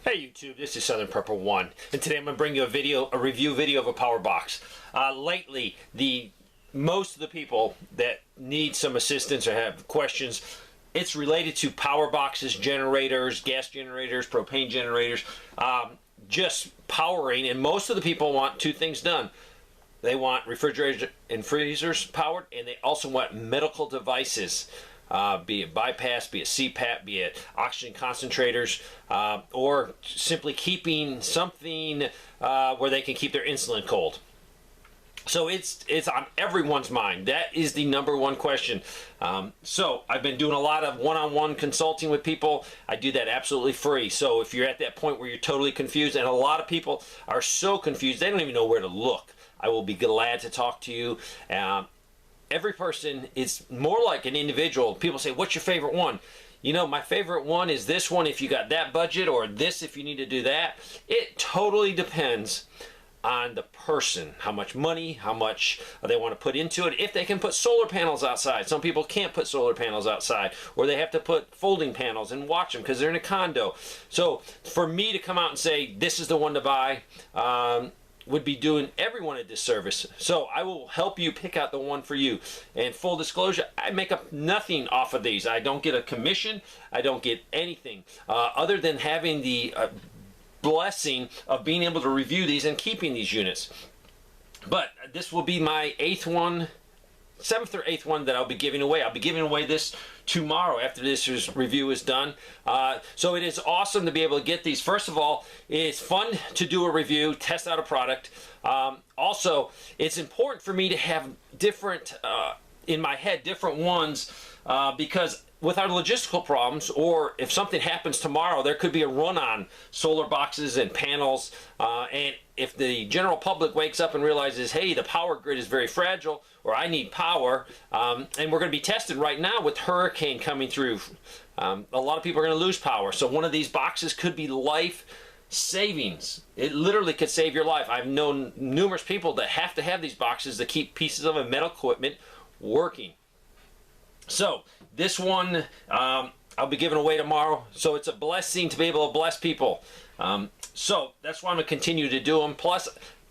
Hey YouTube, this is Southern Prepper 1, and today I'm going to bring you a review video of a power box. Lately, most of the people that need some assistance or have questions, it's related to power boxes, generators, gas generators, propane generators, just powering, and most of the people want two things done. They want refrigerators and freezers powered, and they also want medical devices. Be it bypass, be it CPAP, be it oxygen concentrators, or simply keeping something where they can keep their insulin cold. So it's on everyone's mind. That is the #1 question. So I've been doing a lot of one-on-one consulting with people. I do that absolutely free. So if you're at that point where you're totally confused, and a lot of people are so confused they don't even know where to look, I will be glad to talk to you. Every person is more like an individual. People say, what's your favorite one? You know, my favorite one is this one if you got that budget, or this if you need to do that. It totally depends on the person, how much money, how much they want to put into it, if they can put solar panels outside. Some people can't put solar panels outside, or they have to put folding panels and watch them because they're in a condo. So for me to come out and say, this is the one to buy, would be doing everyone a disservice. So I will help you pick out the one for you. And full disclosure, I make up nothing off of these. I don't get a commission. I don't get anything other than having the blessing of being able to review these and keeping these units. But this will be my 7th or 8th one that I'll be giving away. I'll be giving away this tomorrow after this review is done. So it is awesome to be able to get these. First of all, it's fun to do a review, test out a product. Also, it's important for me to have different, in my head, different ones because with our logistical problems, or if something happens tomorrow, there could be a run on solar boxes and panels. And if the general public wakes up and realizes, hey, the power grid is very fragile, or I need power, and we're going to be tested right now with hurricane coming through. A lot of people are going to lose power. So one of these boxes could be life savings. It literally could save your life. I've known numerous people that have to have these boxes to keep pieces of medical equipment working. So this one I'll be giving away tomorrow. So it's a blessing to be able to bless people. So that's why I'm going to continue to do them. Plus,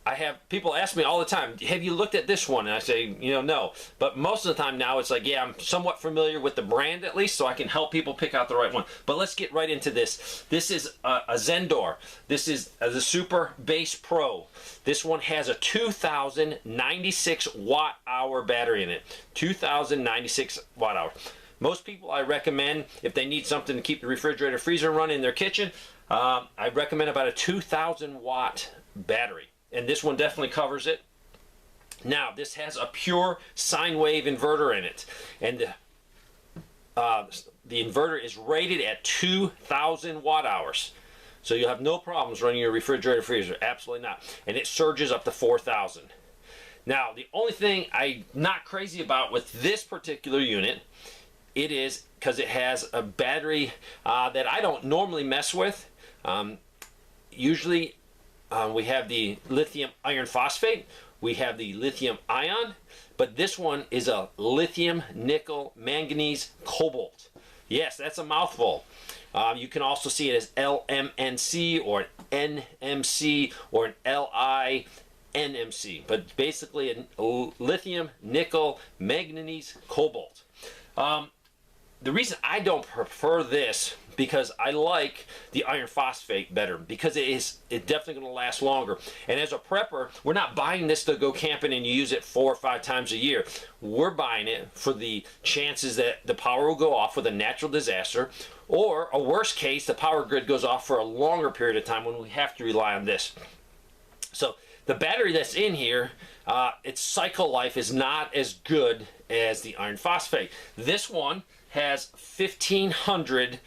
I have people ask me all the time, have you looked at this one? And I say, you know, no. But most of the time now it's like, yeah, I'm somewhat familiar with the brand at least, so I can help people pick out the right one. But let's get right into this. This is a Zendure. This is the SuperBase Pro. This one has a 2096 watt-hour battery in it. 2096 watt-hour. Most people I recommend, if they need something to keep the refrigerator freezer running in their kitchen, I recommend about a 2,000 watt battery. And this one definitely covers it. Now, this has a pure sine wave inverter in it. And the inverter is rated at 2,000 watt hours. So you'll have no problems running your refrigerator freezer. Absolutely not. And it surges up to 4,000. Now, the only thing I'm not crazy about with this particular unit, it is because it has a battery that I don't normally mess with. Usually we have the lithium iron phosphate, we have the lithium ion, but this one is a lithium nickel manganese cobalt. Yes, that's a mouthful. You can also see it as LMNC or an NMC or an LINMC, but basically a lithium nickel manganese cobalt. The reason I don't prefer this, because I like the iron phosphate better, because it's definitely going to last longer. And as a prepper, we're not buying this to go camping and you use it 4 or 5 times a year. We're buying it for the chances that the power will go off with a natural disaster, or a worst case, the power grid goes off for a longer period of time when we have to rely on this. So the battery that's in here, its cycle life is not as good as the iron phosphate. This one has 1,500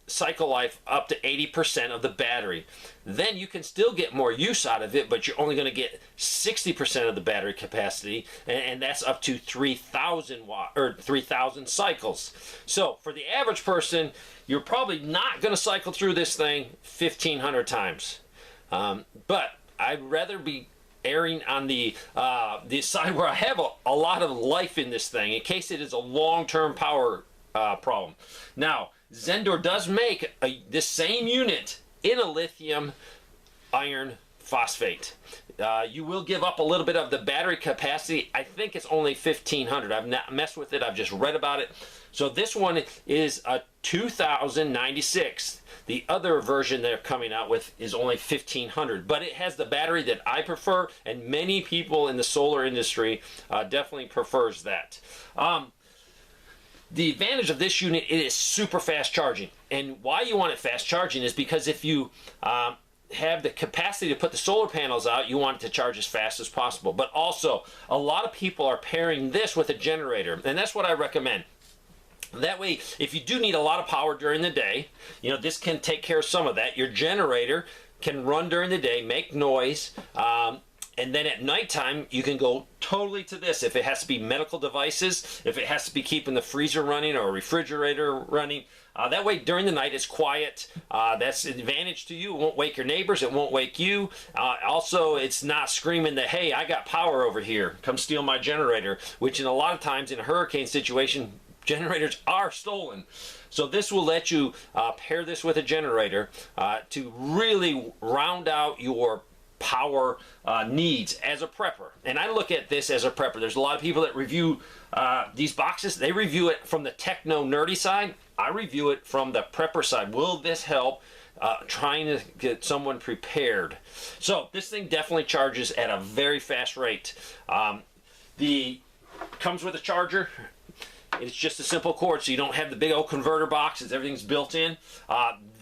cycle life, up to 80% of the battery. Then you can still get more use out of it, but you're only going to get 60% of the battery capacity, and that's up to 3,000 watt or 3,000 cycles. So for the average person, you're probably not going to cycle through this thing 1,500 times. But I'd rather be erring on the side where I have a lot of life in this thing in case it is a long-term power problem. Now, Zendure does make this same unit in a lithium iron phosphate. You will give up a little bit of the battery capacity. I think it's only 1500. I've not messed with it. I've just read about it. So this one is a 2096. The other version they're coming out with is only 1500, but it has the battery that I prefer, and many people in the solar industry definitely prefers that. The advantage of this unit, it is super fast charging. And why you want it fast charging is because if you have the capacity to put the solar panels out, you want it to charge as fast as possible. But also, a lot of people are pairing this with a generator, and that's what I recommend. That way, if you do need a lot of power during the day, you know, this can take care of some of that. Your generator can run during the day, make noise, and then at nighttime, you can go totally to this. If it has to be medical devices, if it has to be keeping the freezer running or a refrigerator running, that way during the night it's quiet. That's an advantage to you. It won't wake your neighbors. It won't wake you. Also, it's not screaming that, hey, I got power over here. Come steal my generator, which in a lot of times in a hurricane situation, generators are stolen. So this will let you pair this with a generator to really round out your power needs as a prepper. And I look at this as a prepper. There's a lot of people that review these boxes. They review it from the techno nerdy side. I review it from the prepper side. Will this help trying to get someone prepared? So this thing definitely charges at a very fast rate. Comes with a charger. It's just a simple cord, so you don't have the big old converter boxes. Everything's built in.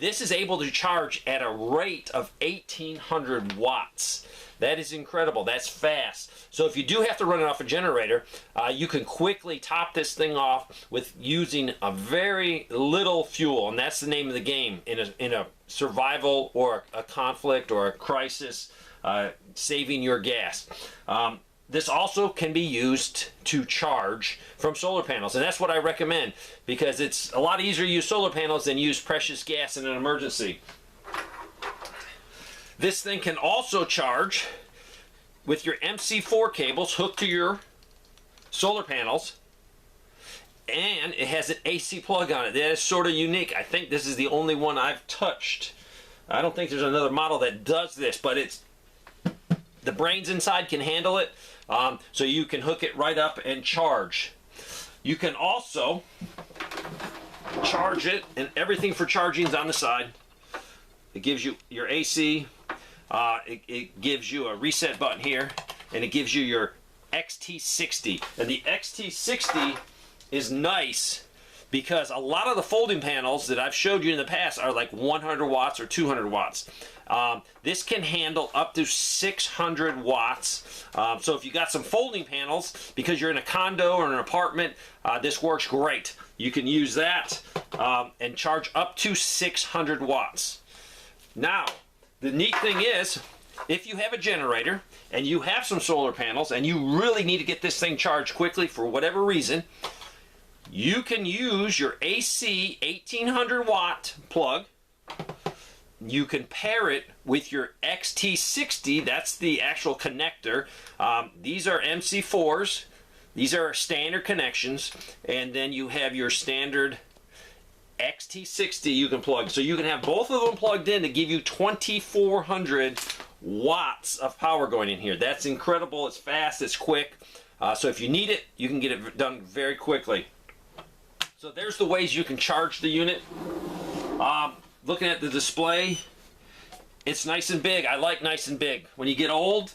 This is able to charge at a rate of 1800 watts. That is incredible. That's fast. So if you do have to run it off a generator, you can quickly top this thing off with using a very little fuel, and that's the name of the game in a survival or a conflict or a crisis, saving your gas. This also can be used to charge from solar panels, and that's what I recommend because it's a lot easier to use solar panels than use precious gas in an emergency. This thing can also charge with your MC4 cables hooked to your solar panels, and it has an AC plug on it. That is sort of unique. I think this is the only one I've touched. I don't think there's another model that does this, but the brains inside can handle it. So you can hook it right up and charge. You can also charge it, and everything for charging is on the side. It gives you your AC, it gives you a reset button here, and it gives you your XT60. And the XT60 is nice because a lot of the folding panels that I've showed you in the past are like 100 watts or 200 watts. This can handle up to 600 watts. So if you got some folding panels, because you're in a condo or an apartment, this works great. You can use that and charge up to 600 watts. Now, the neat thing is, if you have a generator and you have some solar panels and you really need to get this thing charged quickly for whatever reason, you can use your AC 1800 watt plug. You can pair it with your XT60, that's the actual connector. These are MC4s, these are standard connections, and then you have your standard XT60 you can plug. So you can have both of them plugged in to give you 2400 watts of power going in here. That's incredible, it's fast, it's quick. So if you need it, you can get it done very quickly. So there's the ways you can charge the unit. Looking at the display, it's nice and big. I like nice and big. When you get old,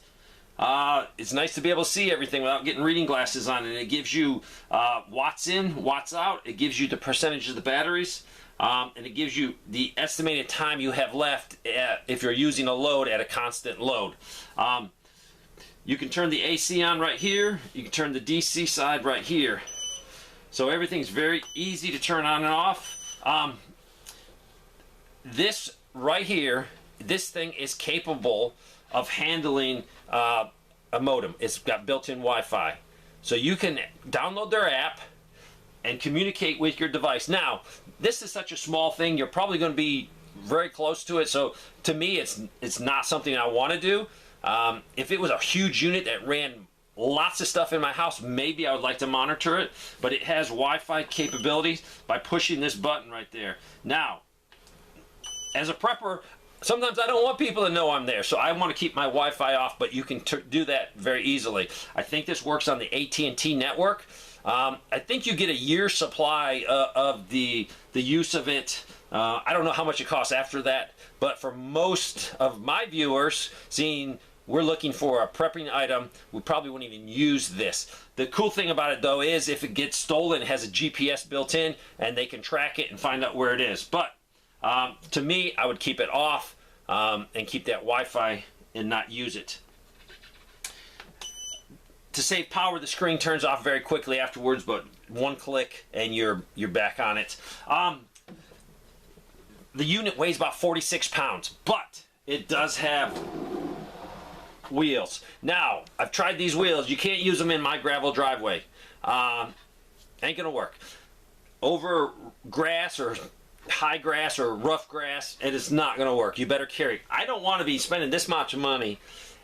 it's nice to be able to see everything without getting reading glasses on. And it gives you watts in, watts out. It gives you the percentage of the batteries. And it gives you the estimated time you have left if you're using a load at a constant load. You can turn the AC on right here. You can turn the DC side right here. So everything's very easy to turn on and off. This right here, this thing is capable of handling a modem. It's got built-in Wi-Fi. So you can download their app and communicate with your device. Now, this is such a small thing, you're probably going to be very close to it. So to me, it's not something I want to do. If it was a huge unit that ran lots of stuff in my house, maybe I would like to monitor it. But it has Wi-Fi capabilities by pushing this button right there. Now, as a prepper, sometimes I don't want people to know I'm there, so I want to keep my Wi-Fi off, but you can do that very easily. I think this works on the AT&T network. I think you get a year's supply of the use of it. I don't know how much it costs after that, but for most of my viewers, seeing we're looking for a prepping item, we probably wouldn't even use this. The cool thing about it though is if it gets stolen, it has a GPS built in and they can track it and find out where it is. But to me, I would keep it off and keep that Wi-Fi and not use it. To save power, the screen turns off very quickly afterwards, but one click and you're back on it. The unit weighs about 46 pounds, but it does have wheels. Now, I've tried these wheels. You can't use them in my gravel driveway. Ain't gonna work. Over grass or high grass or rough grass, it is not gonna work. You better carry. I don't want to be spending this much money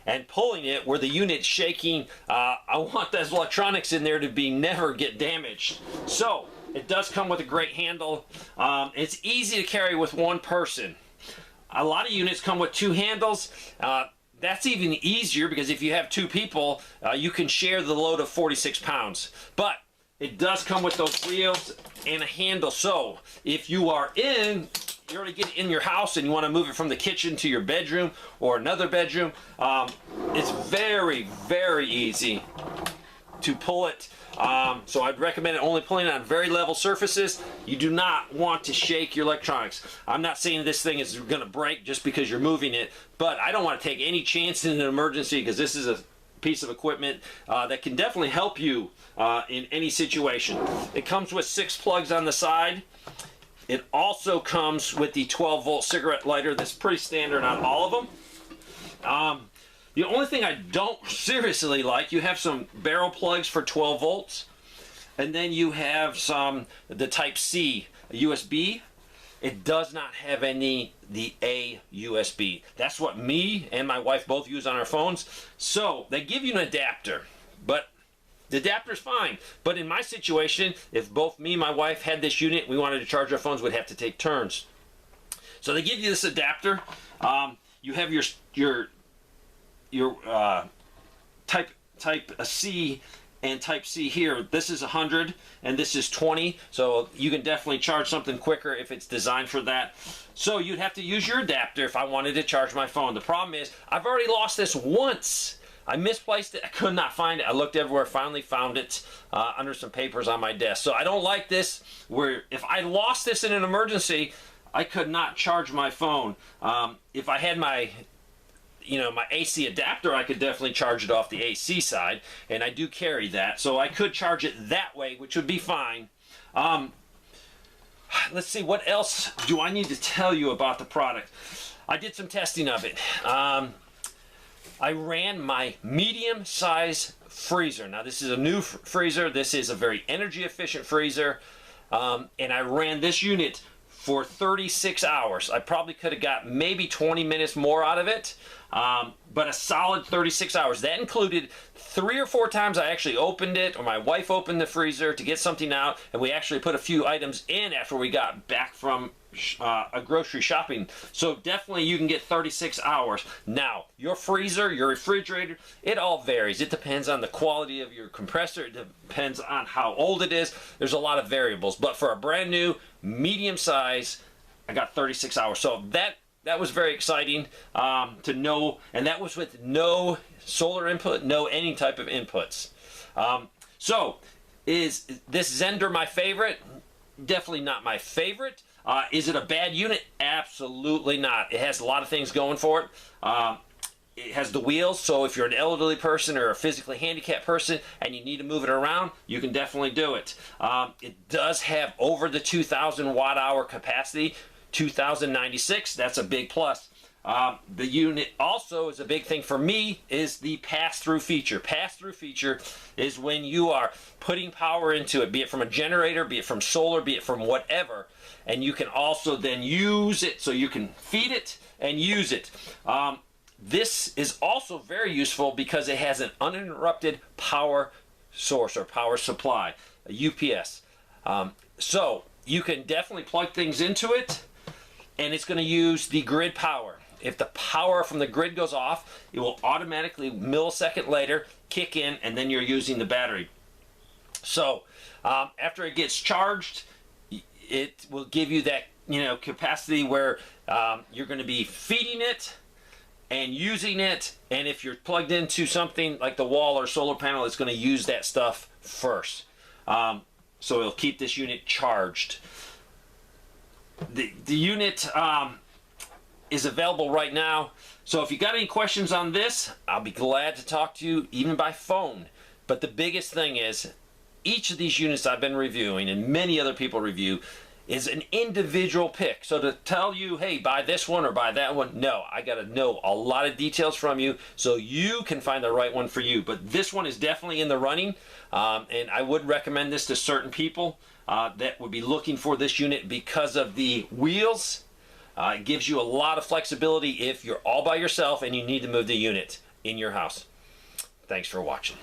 and pulling it where the unit's shaking. I want those electronics in there to never get damaged. So, it does come with a great handle. It's easy to carry with one person. A lot of units come with two handles. That's even easier because if you have two people, you can share the load of 46 pounds. But it does come with those wheels and a handle. So if you are you already get in your house and you want to move it from the kitchen to your bedroom or another bedroom, it's very, very easy to pull it. So I'd recommend only pulling it on very level surfaces. You do not want to shake your electronics. I'm not saying this thing is going to break just because you're moving it, but I don't want to take any chance in an emergency because this is a piece of equipment that can definitely help you in any situation. It comes with 6 plugs on the side. It also comes with the 12-volt cigarette lighter that's pretty standard on all of them. The only thing I don't seriously like, you have some barrel plugs for 12 volts, and then you have the Type-C USB. It does not have the A USB. That's what me and my wife both use on our phones. So they give you an adapter, but the adapter's fine. But in my situation, if both me and my wife had this unit, we wanted to charge our phones, we'd have to take turns. So they give you this adapter. You have your Type-C and Type-C here. This is 100 and this is 20, so you can definitely charge something quicker if it's designed for that. So you'd have to use your adapter if I wanted to charge my phone. The problem is I've already lost this once. I misplaced it. I could not find it. I looked everywhere, finally found it under some papers on my desk. So I don't like this where if I lost this in an emergency, I could not charge my phone. If I had my AC adapter, I could definitely charge it off the AC side, and I do carry that, so I could charge it that way, which would be fine. Let's see, what else do I need to tell you about the product? I did some testing of it. I ran my medium size freezer. Now this is a new freezer. This is a very energy efficient freezer, and I ran this unit for 36 hours. I probably could have got maybe 20 minutes more out of it, but a solid 36 hours. That included 3 or 4 times I actually opened it, or my wife opened the freezer to get something out, and we actually put a few items in after we got back from a grocery shopping. So definitely you can get 36 hours. Now, your freezer, your refrigerator, it all varies. It depends on the quality of your compressor. It depends on how old it is. There's a lot of variables. But for a brand new, medium size, I got 36 hours. So that was very exciting to know. And that was with no solar input, no any type of inputs. So, is this Zendure my favorite? Definitely not my favorite. Is it a bad unit? Absolutely not. It has a lot of things going for it. It has the wheels, so if you're an elderly person or a physically handicapped person and you need to move it around, you can definitely do it. It does have over the 2,000 watt-hour capacity, 2,096. That's a big plus. The unit also is a big thing for me is the pass-through feature. Pass-through feature is when you are putting power into it, be it from a generator, be it from solar, be it from whatever, and you can also then use it, so you can feed it and use it. This is also very useful because it has an uninterrupted power source or power supply, a UPS. So you can definitely plug things into it, and it's going to use the grid power. if the power from the grid goes off, it will automatically, millisecond later, kick in, and then you're using the battery. So after it gets charged, it will give you that, you know, capacity where you're going to be feeding it and using it, and if you're plugged into something like the wall or solar panel, it's going to use that stuff first. So it'll keep this unit charged. The unit is available right now. So if you got any questions on this, I'll be glad to talk to you even by phone. But the biggest thing is, each of these units I've been reviewing and many other people review is an individual pick. So to tell you, hey, buy this one or buy that one, no, I got to know a lot of details from you so you can find the right one for you. But this one is definitely in the running, and I would recommend this to certain people that would be looking for this unit because of the wheels. It gives you a lot of flexibility if you're all by yourself and you need to move the unit in your house. Thanks for watching.